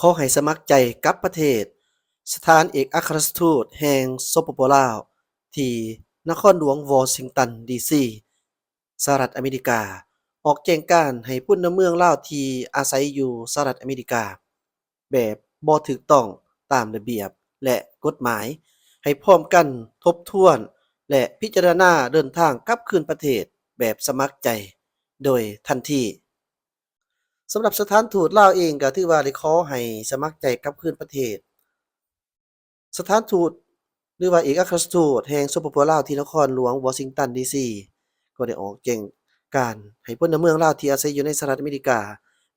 อให้สมัครใจกับประเทศสถานเอกอัครราชทูตแห่งสปปลาวที่นครหลวงวอชิงตันดีซีสหรัฐอเมริกาออกแจ้งการให้พลเมืองลาวที่อาศัยอยู่สหรัฐอเมริกาแบบบ่ถูกต้องตามระเบียบและกฎหมายให้พร้อมกันทบทวนและพิจารณาเดินทางกลับคืนประเทศแบบสมัครใจโดยทันที สำหรับสถานทูตลาวเองก็ถือว่าได้ขอให้สมัครใจกลับคืนประเทศสถานทูตหรือว่าเอกอัครราชทูตแห่งสปปลาวที่นครหลวงวอชิงตันดีซีก็ได้ออกแจ้งการให้พลเมืองลาวที่อาศัยอยู่ในสหรัฐอเมริกา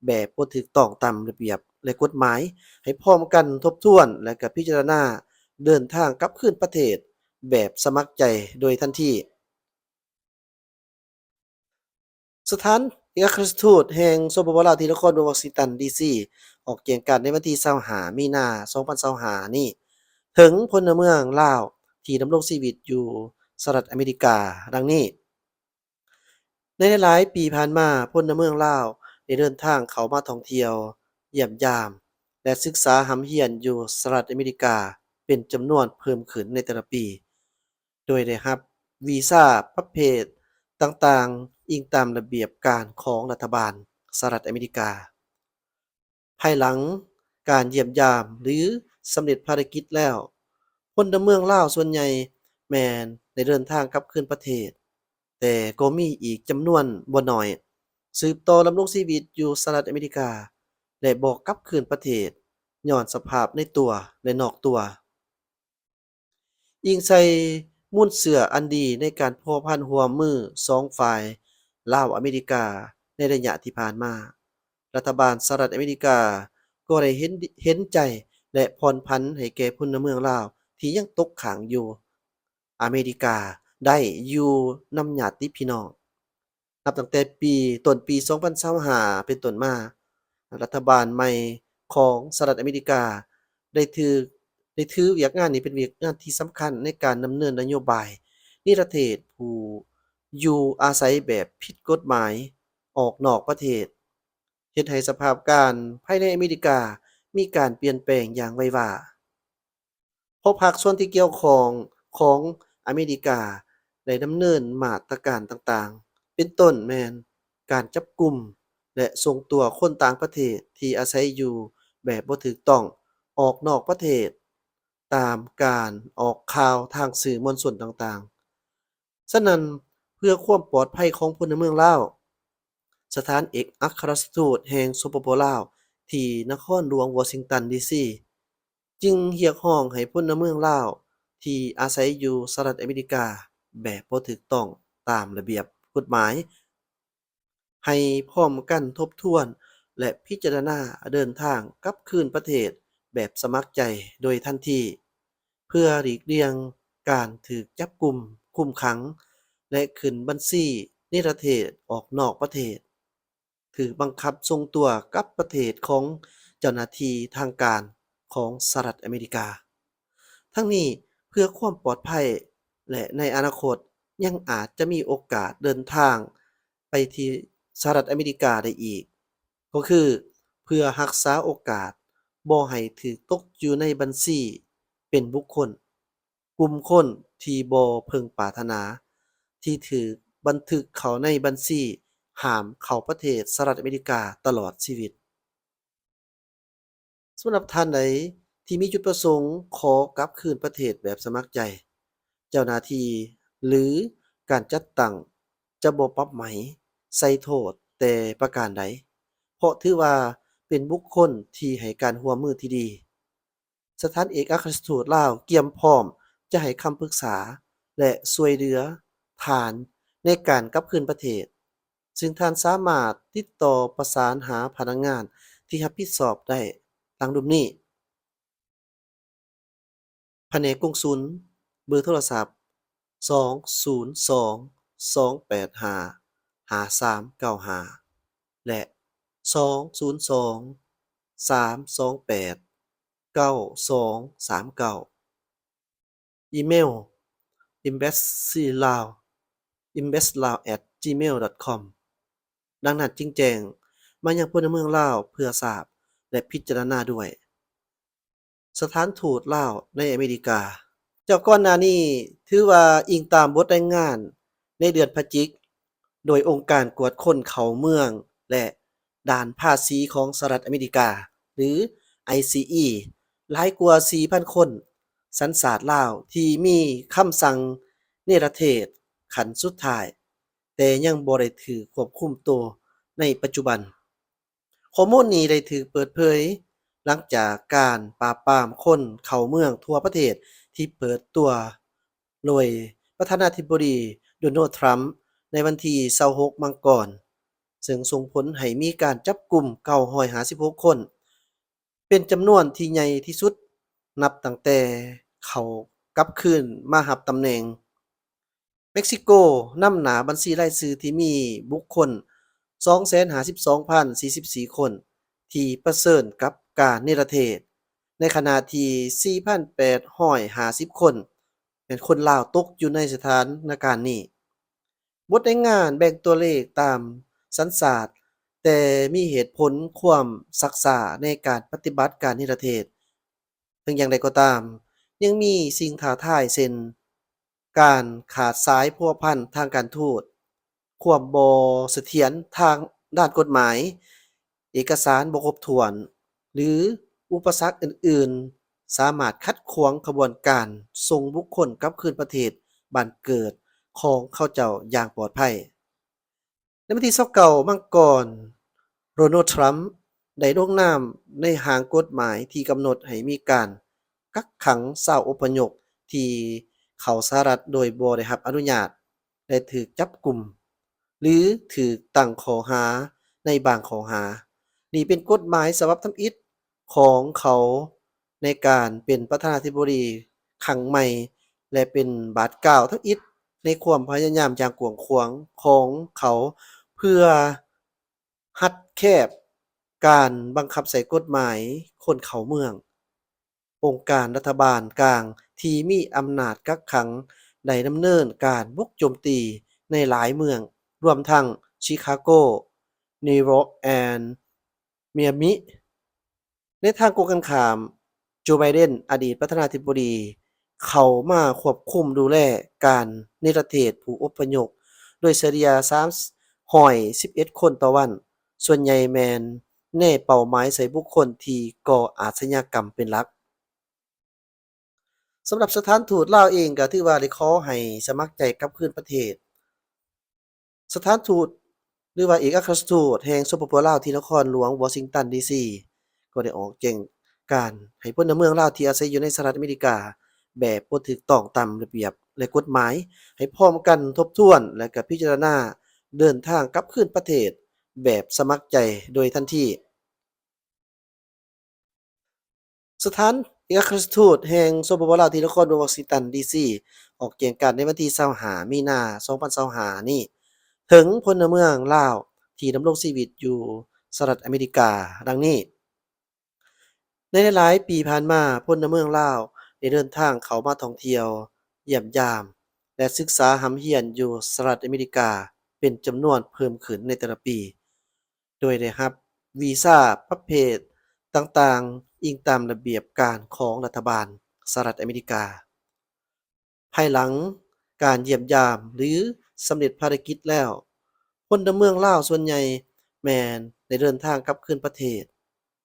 แบบบ่ถูกต้องตามระเบียบและกฎหมายให้พร้อมกันทบทวนและก็พิจารณาเดินทางกลับคืนประเทศแบบสมัครใจโดยทันที สถานเอกอัครราชทูตแห่งสปปลาวที่นครหลวงวอชิงตันดีซีออกแจ้งการณ์ในวันที่25มีนา2025นี้ถึงพลเมืองลาวที่ดำรงชีวิตอยู่สหรัฐอเมริกาดังนี้ในหลายๆปีผ่านมาพลเมืองลาวได้เดินทางเข้ามาท่องเที่ยวเยี่ยมยามและศึกษาหำเฮียนอยู่สหรัฐอเมริกาเป็นจำนวนเพิ่มขึ้นในแต่ละปี โดยได้รับวีซาประเภทต่างๆอิงตามระเบียบการของรัฐบาลสหรัฐอเมริกาภายหลังการเยี่ยมยามหรือสำเร็จภารกิจแล้วพลเมืองลาวส่วนใหญ่แม่นได้เดินทางกลับคืนประเทศแต่ก็มีอีกจำนวนบ่น้อยสืบต่อดำรงชีวิตอยู่สหรัฐอเมริกาและบ่กลับคืนประเทศย้อนสภาพในตัวและนอกตัว ยิงใส่มุ่นเสืออันดีในการพัวพันหัวมือสองฝ่ายลาวอเมริกาในระยะที่ผ่านมา รัฐบาลสหรัฐอเมริกาก็ได้เห็นใจและผ่อนผันให้แก่พลเมืองลาวที่ยังตกค้างอยู่อเมริกาได้อยู่นำญาติพี่น้อง นับตั้งแต่ต้นปี2025เป็นต้นมารัฐบาลใหม่ของสหรัฐอเมริกาได้ถือได้ถือเวียกงานนี้เป็นเวียกงานที่สำคัญในการดำเนินนโยบายนิรเทศผู้อยู่อาศัยแบบผิดกฎหมายออกนอกประเทศเฮ็ดให้สภาพการภายในอเมริกามีการเปลี่ยนแปลงอย่างไววา เพราะภาคส่วนที่เกี่ยวข้องของอเมริกาได้ดำเนินมาตรการต่างๆ เป็นต้นแม่นการจับกุมและส่งตัวคนต่างประเทศที่อาศัยอยู่แบบบ่ถูกต้องออกนอกประเทศตามการออกข่าวทางสื่อมวลชนต่างๆฉะนั้นเพื่อความปลอดภัยของพลเมืองลาวสถานเอกอัครราชทูตแห่งสปปลาวที่นครหลวงวอชิงตันดีซีจึงเรียกร้องให้พลเมืองลาวที่อาศัยอยู่สหรัฐอเมริกาแบบบ่ถูกต้องตามระเบียบกฎหมายให้พร้อมกันทบทวนและพิจารณาเดินทางกลับคืนประเทศแบบสมัครใจโดยทันทีเพื่อหลีกเลี่ยงการถูกจับกุมคุมขังและขึ้นบัญชีนิรเทศออกนอกประเทศ ถือบังคับส่งตัวกลับประเทศของเจ้าหน้าที่ทางการของสหรัฐอเมริกา ทั้งนี้เพื่อความปลอดภัยและในอนาคตยังอาจจะมีโอกาสเดินทางไปที่สหรัฐอเมริกาได้อีก ก็คือเพื่อรักษาโอกาสบ่ให้ถูกตกอยู่ในบัญชีเป็นบุคคลกลุ่มคนที่บ่พึงปรารถนาที่ถูกบันทึกเข้าในบัญชีห้ามเข้าประเทศสหรัฐอเมริกาตลอดชีวิต สำหรับท่านใดที่มีจุดประสงค์ขอกลับคืนประเทศแบบสมัครใจเจ้าหน้าที่หรือการจัดตั้งจะบ่ปรับไหมใส่โทษแต่ประการใดเพราะถือว่าเป็นบุคคลที่ให้การร่วมมือที่ดีสถานเอกอัครราชทูตลาวเตรียมพร้อมจะให้คำปรึกษาและช่วยเหลือท่านในการกลับคืนประเทศซึ่งท่านสามารถติดต่อประสานหาพนักงานที่รับผิดชอบได้ตามรูปนี้ แผนกกงสุลเบอร์โทรศัพท์202-285-5395และ202-328-9239อีเมล embassylaos@gmail.com ดังนั้นจึงแจ้งมายังพลเมืองลาวเพื่อทราบ และพิจารณาด้วย สถานทูตลาวในอเมริกาเจ้าก่อนหน้านี้ถือว่าอิงตามบทรายงานในเดือนพฤศจิกโดยองค์การกวดคนเข้าเมืองและด่านภาษีของสหรัฐอเมริกาหรือ ICE หลายกว่า 4,000 คนสัญชาติลาวที่มีคำสั่งเนรเทศขั้นสุดท้ายแต่ยังบ่ได้ถูกควบคุมตัวในปัจจุบันข้อมูลนี้ได้ถูกเปิดเผยหลังจากการปราบปรามคนเข้าเมืองทั่วประเทศที่เปิดตัวโดยประธานาธิบดีโดนัลด์ทรัมป์ในวันที่26มังกรซึ่งส่งผลให้มีการจับกุม956คนเป็นจำนวนที่ใหญ่ที่สุดนับตั้งแต่เขากลับคืนมารับตำแหน่งเม็กซิโกนำหน้าบัญชีรายชื่อที่มีบุคคล 252,044 คนที่เผชิญกับการนิรเทศในขณะที่ 4,850 คนเป็นคนลาวตกอยู่ในสถานการณ์นี้บทรายงานแบ่งตัวเลขตามสัญชาติแต่มีเหตุผลความศักษาในการปฏิบัติการนิรเทศถึงอย่างไรก็ตามยังมีสิ่งท้าทายเช่นการขาดสายพัวพันทางการทูตความบ่เสถียรทางด้านกฎหมายเอกสารบ่ครบถ้วนหรืออุปสรรคอื่นๆสามารถขัดขวางขบวนการส่งบุคคลกลับคืนประเทศบ้านเกิดของเขาเจ้าอย่างปลอดภัยในวันที่29มังกรโดนัลด์ทรัมป์ได้ลงนามในร่างกฎหมายที่กำหนดให้มีการกักขังชาวอพยพที่เข้าสหรัฐโดยบ่ได้รับอนุญาตและถูกจับกุมหรือถูกตั้งข้อหาในบางข้อหานี่เป็นกฎหมายฉบับทำอิฐของเขาในการเป็นประธานาธิบดีครั้งใหม่และเป็นบาทกล่าวทำอิฐในความพยายามอย่างกว้างขวางของเขาเพื่อหัดแคบการบังคับใช้กฎหมายคนเข้าเมืององค์การรัฐบาลกลางที่มีอำนาจกักขังได้ดำเนินการบุกโจมตีในหลายเมืองรวมทั้งชิคาโกนิวยอร์กและเมียมิในทางตรงกันข้ามโจไบเดนอดีตประธานาธิบดีเข้ามาควบคุมดูแลการนิรเทศผู้อพยพโดยเฉลี่ย311 คนต่อวันส่วนใหญ่แม่นในเป้าหมายใส่บุคคลที่ก่ออาชญากรรมเป็นหลักสำหรับสถานทูตลาวเองก็ถือว่าได้ขอให้สมัครใจกลับคืนประเทศสถานทูตหรือว่าเอกอัครราชทูตแห่งสปปลาวที่นครหลวงวอชิงตันดีซีก็ได้ออกแจ้งการให้พลเมืองลาวที่อาศัยอยู่ในสหรัฐอเมริกาแบบบ่ถูกต้องตามระเบียบและกฎหมายให้พร้อมกันทบทวนและก็พิจารณาเดินทางกลับคืนประเทศแบบสมัครใจโดยทันทีสถานเอกอัครราชทูตแห่งสปปลาวที่นครหลวงวอชิงตันดีซีออกแจ้งการในวันที่25มีนา2025นี้ถึงพลเมืองลาวที่ดำรงชีวิตอยู่สหรัฐอเมริกาดังนี้ในหลายๆปีผ่านมาพลเมืองลาวได้เดินทางเข้ามาท่องเที่ยวเยี่ยมยามและศึกษาหำเฮียนอยู่สหรัฐอเมริกาเป็นจำนวนเพิ่มขึ้นในแต่ละปีโดยได้รับวีซาประเภทต่างๆอิงตามระเบียบการของรัฐบาลสหรัฐอเมริกาภายหลังการเยี่ยมยามหรือสำเร็จภารกิจแล้วพลเมืองลาวส่วนใหญ่แม่นได้เดินทางกลับคืนประเทศ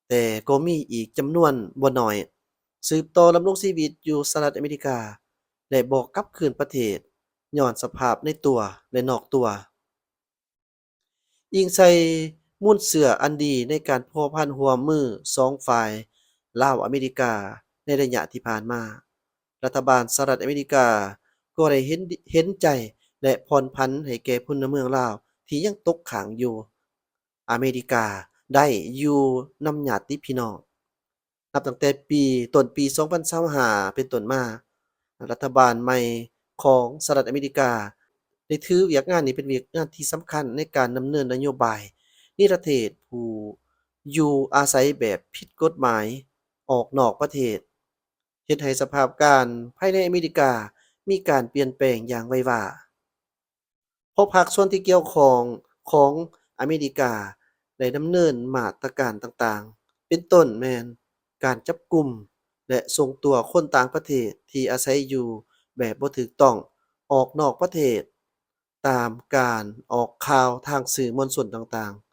แต่ก็มีอีกจำนวนบ่น้อยสืบต่อดำรงชีวิตอยู่สหรัฐอเมริกาและบ่กลับคืนประเทศย้อนสภาพในตัวและนอกตัวอิงใส่มูลเสื่ออันดีในการพัวพันร่วมมือสองฝ่ายลาวอเมริกาในระยะที่ผ่านมารัฐบาลสหรัฐอเมริกาก็ได้เห็นใจและผ่อนผันให้แก่พลเมืองลาวที่ยังตกค้างอยู่อเมริกาได้อยู่นำญาติพี่น้องนับตั้งแต่ต้นปี2025เป็นต้นมารัฐบาลใหม่ของสหรัฐอเมริกาได้ถือเวียกงานนี้เป็นเวียกงานที่สำคัญในการดำเนินนโยบายนิรเทศผู้อยู่อาศัยแบบผิดกฎหมายออกนอกประเทศเฮ็ดให้สภาพการภายในอเมริกามีการเปลี่ยนแปลงอย่างไววา เพราะภาคส่วนที่เกี่ยวข้องของอเมริกาได้ดำเนินมาตรการต่างๆ เ เป็นต้นแม่นการจับกุมและส่งตัวคนต่างประเทศที่อาศัยอยู่แบบบ่ถูกต้องออกนอกประเทศตามการออกข่าวทางสื่อมวลชนต่างๆ